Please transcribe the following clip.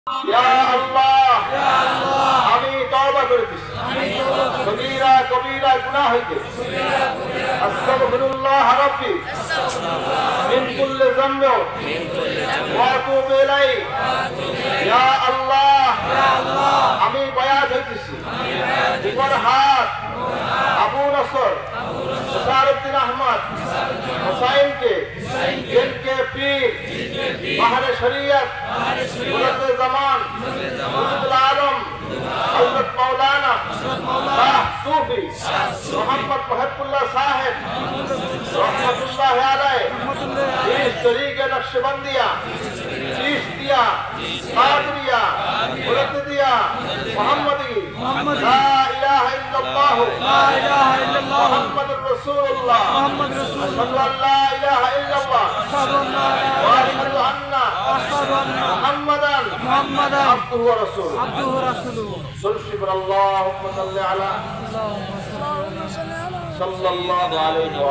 ইয়া আল্লাহ আমি তওবা করিতেছি কবিরা কবিরা গুনাহ হইতে আস্তাগফিরুল্লাহ রাব্বি মিন কুল্লি যামবি ওয়া আতুবু ইলাইহি ইয়া আল্লাহ আমি বায়াত হইতেছি ফরহাদ আবু নসর মুশাররউদ্দিন আহমদ হুসাইনকে जिनके पीर माहर शरीयत मुजद्दिद ज़मान मुजद्दिद आलम हज़रत मौलाना शाह सूफी मोहम्मद महबूबुल्लाह साहिब रहमतुल्लाह अलैह इस तरीके नक्शबंदिया चिश्तिया कादरिया मुजद्दिदिया मोहम्मदी ला इलाहा इल्लल्लाह मुहम्मदुर रसूलुल्लाह अशहदु अन ला इलाहा इल्लल्लाह व अशहदु अन्ना मुहम्मदन अब्दुहु व रसूलुहु सल्लल्लाहु अलैहि व सल्लल्लाहु अलैहि